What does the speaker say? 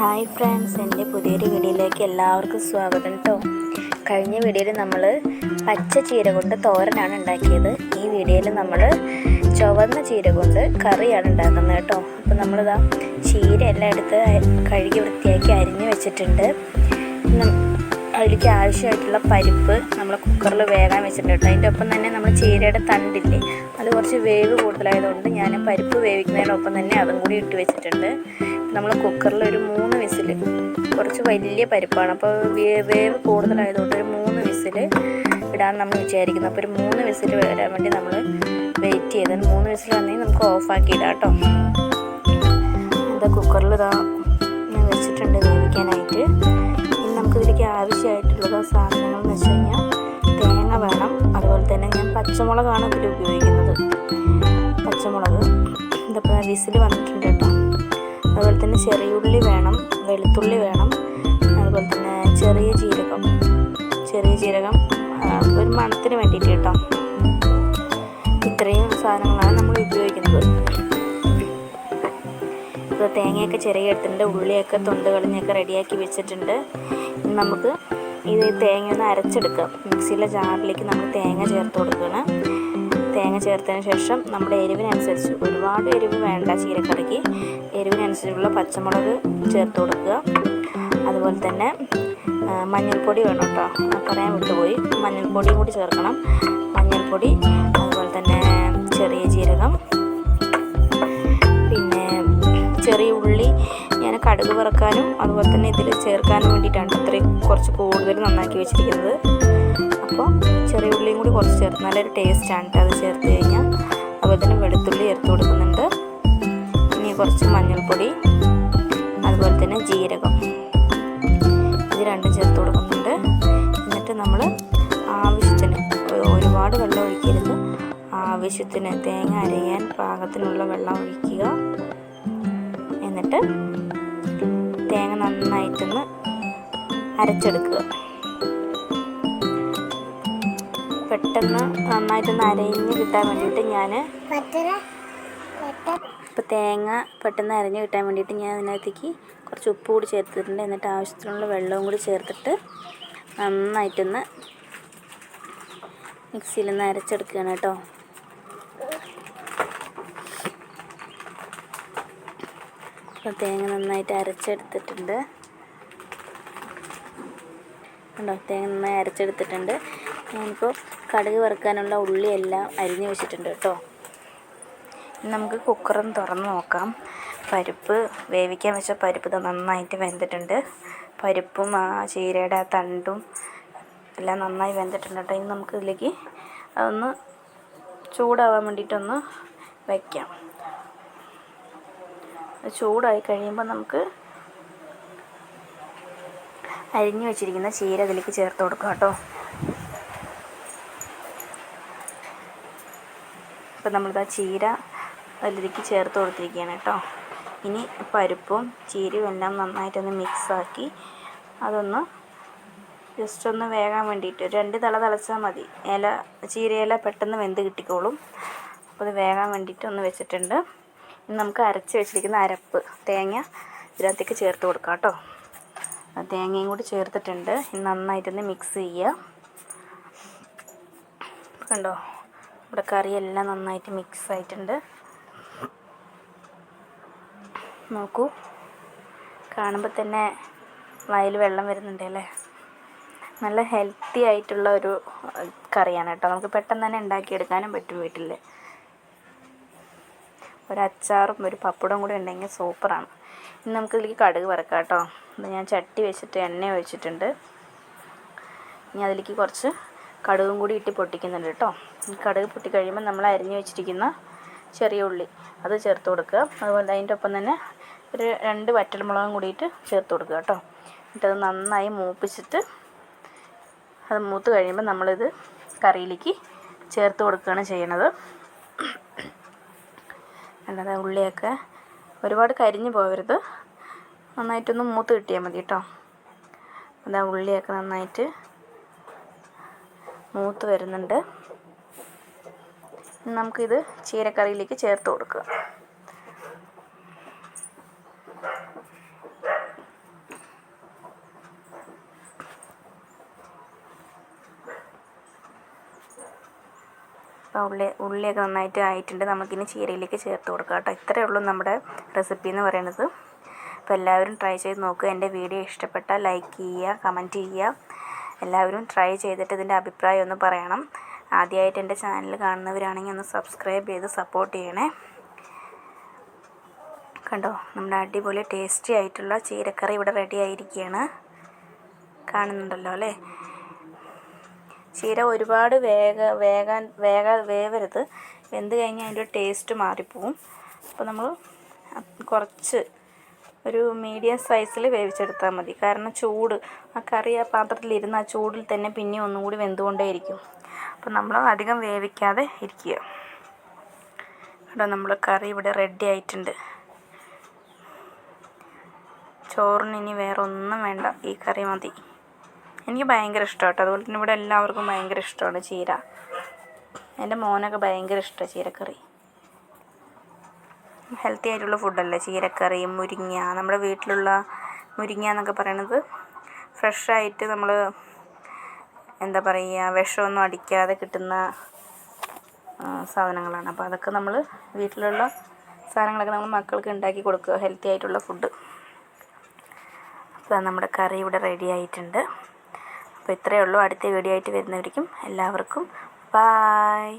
Hi friends, എൻ്റെ പുതിയൊരു വീഡിയോയിലേക്ക് എല്ലാവർക്കും സ്വാഗതം കേട്ടോ. കഴിഞ്ഞ വീഡിയോയിൽ നമ്മൾ പച്ച ചീര കൊണ്ട് തോരനാണ് ഉണ്ടാക്കിയത്. ഈ വീഡിയോയിൽ നമ്മൾ ചുവന്ന ചീര കൊണ്ട് കറിയാണ് ഉണ്ടാക്കുന്നത് കേട്ടോ. അപ്പോൾ നമ്മളിതാ ചീര എല്ലാം എടുത്ത് കഴുകി വൃത്തിയാക്കി അരിഞ്ഞ് വെച്ചിട്ടുണ്ട്. അതിലേക്ക് ആവശ്യമായിട്ടുള്ള പരിപ്പ് നമ്മൾ കുക്കറിൽ വേകാൻ വെച്ചിട്ടുണ്ട് കേട്ടോ. അതിൻ്റെ ഒപ്പം തന്നെ നമ്മൾ ചീരയുടെ തണ്ടില്ലേ, അത് കുറച്ച് വേവ് കൂടുതലായതുകൊണ്ട് ഞാൻ പരിപ്പ് വേവിക്കുന്നതിനൊപ്പം തന്നെ അതും കൂടി ഇട്ട് വെച്ചിട്ടുണ്ട്. നമ്മൾ കുക്കറിൽ ഒരു 3 വിസിൽ, കുറച്ച് വലിയ പരിപ്പാണ്, അപ്പോൾ വേവ് കൂടുതലായതുകൊണ്ട് ഒരു 3 വിസിൽ ഇടാൻ നമ്മൾ വിചാരിക്കുന്നത്. അപ്പോൾ ഒരു 3 വിസിൽ വരാൻ വേണ്ടി നമ്മൾ വെയിറ്റ് ചെയ്ത് 3 വിസിൽ വന്നെങ്കിൽ നമുക്ക് ഓഫാക്കി ഇടാം കേട്ടോ. എന്താ കുക്കറിൽ ഇതാ ഞാൻ വെച്ചിട്ടുണ്ട് വേവിക്കാനായിട്ട്. ഇനി നമുക്കിതിലേക്ക് ആവശ്യമായിട്ടുള്ളത് സാധനങ്ങൾ എന്ന് വെച്ച് കഴിഞ്ഞാൽ തേങ്ങ വേണം. അതുപോലെ തന്നെ ഞാൻ പച്ചമുളകാണ് ഇതിൽ ഉപയോഗിക്കുന്നത്. പച്ചമുളക് ഇതിപ്പോൾ വിസിൽ വന്നിട്ടുണ്ട് കേട്ടോ. അതുപോലെ തന്നെ ചെറിയ ഉള്ളി വേണം, വെളുത്തുള്ളി വേണം, അതുപോലെ തന്നെ ചെറിയ ജീരകം ഒരു മണത്തിന് വേണ്ടിയിട്ട് കേട്ടോ. ഇത്രയും സാധനങ്ങളാണ് നമ്മൾ ഉപയോഗിക്കുന്നത്. ഇപ്പോൾ തേങ്ങയൊക്കെ ചെറിയ എടുത്തിട്ടുണ്ട്, ഉള്ളിയൊക്കെ തൊണ്ട് കളഞ്ഞൊക്കെ റെഡിയാക്കി വെച്ചിട്ടുണ്ട്. നമുക്ക് ഇത് തേങ്ങ ഒന്ന് അരച്ചെടുക്കാം. മിക്സിയിലെ ജാറിലേക്ക് നമ്മൾ തേങ്ങ ചേർത്ത് കൊടുക്കണം. തേങ്ങ ചേർത്തതിന് ശേഷം നമ്മുടെ എരിവിനനുസരിച്ച്, ഒരുപാട് എരിവ് വേണ്ട ചീരക്കറിക്ക്, എരിവിനനുസരിച്ചുള്ള പച്ചമുളക് ചേർത്ത് കൊടുക്കുക. അതുപോലെ തന്നെ മഞ്ഞൾപ്പൊടി വേണം കേട്ടോ, പറയാൻ വിട്ടുപോയി, മഞ്ഞൾപ്പൊടിയും കൂടി ചേർക്കണം. മഞ്ഞൾപ്പൊടി, അതുപോലെ തന്നെ ചെറിയ ജീരകം, പിന്നെ ചെറിയ ഉള്ളി ഞാൻ കടുക് വറക്കാനും അതുപോലെ തന്നെ ഇതിൽ ചേർക്കാനും വേണ്ടിയിട്ടാണ് ഇത്രയും കുറച്ച് കൂടുതൽ നന്നാക്കി വെച്ചിരിക്കുന്നത്. അപ്പോൾ ചെറിയ ഉള്ളിയും കൂടി കുറച്ച് ചേർത്ത് നല്ലൊരു ടേസ്റ്റാണ് കേട്ടോ അത് ചേർത്ത് കഴിഞ്ഞാൽ. അതുപോലെ തന്നെ വെളുത്തുള്ളി ചേർത്ത് കൊടുക്കുന്നുണ്ട്. ഇനി കുറച്ച് മഞ്ഞൾപ്പൊടി, അതുപോലെ തന്നെ ജീരകം, ഇത് രണ്ടും ചേർത്ത് കൊടുക്കുന്നുണ്ട്. എന്നിട്ട് നമ്മൾ ആവശ്യത്തിന്, ഒരുപാട് വെള്ളം ഒഴിക്കരുത്, ആവശ്യത്തിന് തേങ്ങ അരയാൻ പാകത്തിനുള്ള വെള്ളം ഒഴിക്കുക. എന്നിട്ട് തേങ്ങ നന്നായിട്ടൊന്ന് അരച്ചെടുക്കുക. പെട്ടെന്ന് നന്നായിട്ടൊന്ന് അരഞ്ഞ് കിട്ടാൻ വേണ്ടിയിട്ട് ഇപ്പോൾ തേങ്ങ പെട്ടെന്ന് അരഞ്ഞ് കിട്ടാൻ വേണ്ടിയിട്ട് ഞാൻ അതിനകത്തേക്ക് കുറച്ച് ഉപ്പ് കൂടി ചേർത്തിട്ടുണ്ട്. എന്നിട്ട് ആവശ്യത്തിനുള്ള വെള്ളവും കൂടി ചേർത്തിട്ട് നന്നായിട്ടൊന്ന് മിക്സിയിലൊന്ന് അരച്ചെടുക്കുകയാണ് കേട്ടോ. അപ്പോൾ തേങ്ങ നന്നായിട്ട് അരച്ചെടുത്തിട്ടുണ്ട് കണ്ടോ. തേങ്ങ നന്നായി അരച്ചെടുത്തിട്ടുണ്ട്. ഞാനിപ്പോൾ കടുക് വറുക്കാനുള്ള ഉള്ളിയെല്ലാം അരിഞ്ഞ് വെച്ചിട്ടുണ്ട് കേട്ടോ. നമുക്ക് കുക്കറൊന്ന് തുറന്ന് നോക്കാം. പരിപ്പ് വേവിക്കാൻ വെച്ച പരിപ്പ് നന്നായിട്ട് വെന്തിട്ടുണ്ട്. പരിപ്പും ആ ചീരയുടെ ആ തണ്ടും എല്ലാം നന്നായി വെന്തിട്ടുണ്ട് കേട്ടോ. ഇനി നമുക്ക് ഇതിലേക്ക് അതൊന്ന് ചൂടാവാൻ വേണ്ടിയിട്ടൊന്ന് വയ്ക്കാം. ചൂടായി കഴിയുമ്പോൾ നമുക്ക് അരിഞ്ഞു വെച്ചിരിക്കുന്ന ചീര ഇതിലേക്ക് ചേർത്ത് കൊടുക്കാം കേട്ടോ. അപ്പോൾ നമ്മളിതാ ചീര അതിലേക്ക് ചേർത്ത് കൊടുത്തിരിക്കുകയാണ് കേട്ടോ. ഇനി പരിപ്പും ചീരയും എല്ലാം നന്നായിട്ടൊന്ന് മിക്സാക്കി അതൊന്ന് ജസ്റ്റ് ഒന്ന് വേകാൻ വേണ്ടിയിട്ട് 2 തിള തിളച്ചാൽ മതി. ചീരയില പെട്ടെന്ന് വെന്ത് കിട്ടിക്കോളും. അപ്പോൾ അത് വേകാൻ വേണ്ടിയിട്ട് ഒന്ന് വെച്ചിട്ടുണ്ട്. ഇനി നമുക്ക് അരച്ച് വെച്ചിരിക്കുന്ന അരപ്പ് തേങ്ങ ഇതിനകത്തേക്ക് ചേർത്ത് കൊടുക്കാം കേട്ടോ. തേങ്ങയും കൂടി ചേർത്തിട്ടുണ്ട്. ഇനി നന്നായിട്ടൊന്ന് മിക്സ് ചെയ്യുക. കണ്ടോ, ഇവിടെ കറിയെല്ലാം നന്നായിട്ട് മിക്സ് ആയിട്ടുണ്ട്. നോക്കൂ, കാണുമ്പോൾ തന്നെ വായിൽ വെള്ളം വരുന്നുണ്ട് അല്ലേ. നല്ല ഹെൽത്തി ആയിട്ടുള്ള ഒരു കറിയാണ് കേട്ടോ. നമുക്ക് പെട്ടെന്ന് തന്നെ ഉണ്ടാക്കിയെടുക്കാനും പറ്റും വീട്ടിൽ. ഒരു അച്ചാറും ഒരു പപ്പടവും കൂടി ഉണ്ടെങ്കിൽ സൂപ്പറാണ്. ഇനി നമുക്കിതിലേക്ക് കടുക് വറക്കാം കേട്ടോ. ഞാൻ ചട്ടി വെച്ചിട്ട് എണ്ണ ഒഴിച്ചിട്ടുണ്ട്. ഇനി അതിലേക്ക് കുറച്ച് കടുകും കൂടി ഇട്ട് പൊട്ടിക്കുന്നുണ്ട് കേട്ടോ. കടുക് പൊട്ടിക്കഴിയുമ്പോൾ നമ്മൾ അരിഞ്ഞ് വെച്ചിരിക്കുന്ന ചെറിയ ഉള്ളി അത് ചേർത്ത് കൊടുക്കുക. അതുപോലെ അതിൻ്റെ ഒപ്പം തന്നെ ഒരു 2 വറ്റൽമുളകും കൂടിയിട്ട് ചേർത്ത് കൊടുക്കുക കേട്ടോ. എന്നിട്ടത് നന്നായി മൂപ്പിച്ചിട്ട് അത് മൂത്ത് കഴിയുമ്പോൾ നമ്മളിത് കറിയിലേക്ക് ചേർത്ത് കൊടുക്കുകയാണ് ചെയ്യണത്. അല്ലാതെ ഉള്ളിയൊക്കെ ഒരുപാട് കരിഞ്ഞു പോകരുത്, നന്നായിട്ടൊന്ന് മൂത്ത് കിട്ടിയാൽ മതി കേട്ടോ. അതാ ഉള്ളിയൊക്കെ നന്നായിട്ട് മൂത്ത് വരുന്നുണ്ട്. നമുക്കിത് ചീരക്കറിയിലേക്ക് ചേർത്ത് കൊടുക്കുക. ഉള്ളിയൊക്കെ നന്നായിട്ട് ആയിട്ടുണ്ട്. നമുക്കിനി ചീരയിലേക്ക് ചേർത്ത് കൊടുക്കാം കേട്ടോ. ഇത്രയേ ഉള്ളൂ നമ്മുടെ റെസിപ്പി എന്ന് പറയുന്നത്. അപ്പോൾ എല്ലാവരും ട്രൈ ചെയ്ത് നോക്കുക. എൻ്റെ വീഡിയോ ഇഷ്ടപ്പെട്ടാൽ ലൈക്ക് ചെയ്യുക, കമൻറ്റ് ചെയ്യുക. എല്ലാവരും ട്രൈ ചെയ്തിട്ട് ഇതിൻ്റെ അഭിപ്രായം ഒന്ന് പറയണം. ആദ്യമായിട്ട് എൻ്റെ ചാനൽ കാണുന്നവരാണെങ്കിൽ ഒന്ന് സബ്സ്ക്രൈബ് ചെയ്ത് സപ്പോർട്ട് ചെയ്യണേ. കണ്ടോ, നമ്മുടെ അടിപൊളി ടേസ്റ്റി ആയിട്ടുള്ള ചീരക്കറി ഇവിടെ റെഡി ആയിരിക്കുകയാണ്. കാണുന്നുണ്ടല്ലോ അല്ലേ. ചീര ഒരുപാട് വേവരുത്. വെന്ത് കഴിഞ്ഞാൽ അതിൻ്റെ ടേസ്റ്റ് മാറിപ്പോവും. അപ്പോൾ നമ്മൾ കുറച്ച് ഒരു മീഡിയം സൈസിൽ വേവിച്ചെടുത്താൽ മതി. കാരണം ചൂട് ആ കറി ആ പാത്രത്തിലിരുന്ന് ആ ചൂടിൽ തന്നെ പിന്നെ ഒന്നും കൂടി വെന്തുകൊണ്ടേയിരിക്കും. അപ്പോൾ നമ്മൾ അധികം വേവിക്കാതെ ഇരിക്കുക. കേട്ടോ, നമ്മൾ കറി ഇവിടെ റെഡി ആയിട്ടുണ്ട്. ചോറിന് ഇനി വേറെ ഒന്നും വേണ്ട, ഈ കറി മതി. എനിക്ക് ഭയങ്കര ഇഷ്ടമാണ് കേട്ടോ. അതുപോലെ തന്നെ ഇവിടെ എല്ലാവർക്കും ഭയങ്കര ഇഷ്ടമാണ് ചീര. എൻ്റെ മോനൊക്കെ ഭയങ്കര ഇഷ്ടമാണ് ചീരക്കറി. ഹെൽത്തി ആയിട്ടുള്ള ഫുഡല്ലേ ചീരക്കറി. മുരിങ്ങ, നമ്മുടെ വീട്ടിലുള്ള മുരിങ്ങ എന്നൊക്കെ പറയണത് ഫ്രഷായിട്ട് നമ്മൾ എന്താ പറയുക, വിഷമൊന്നും അടിക്കാതെ കിട്ടുന്ന സാധനങ്ങളാണ്. അപ്പോൾ അതൊക്കെ നമ്മൾ വീട്ടിലുള്ള സാധനങ്ങളൊക്കെ നമ്മൾ മക്കൾക്ക് ഉണ്ടാക്കി കൊടുക്കുക, ഹെൽത്തി ആയിട്ടുള്ള ഫുഡ്. അപ്പോൾ നമ്മുടെ കറി ഇവിടെ റെഡി ആയിട്ടുണ്ട്. അപ്പോൾ ഇത്രയേ ഉള്ളൂ. അടുത്ത വീഡിയോ ആയിട്ട് വരുന്നവരിക്കും എല്ലാവർക്കും ബായ്.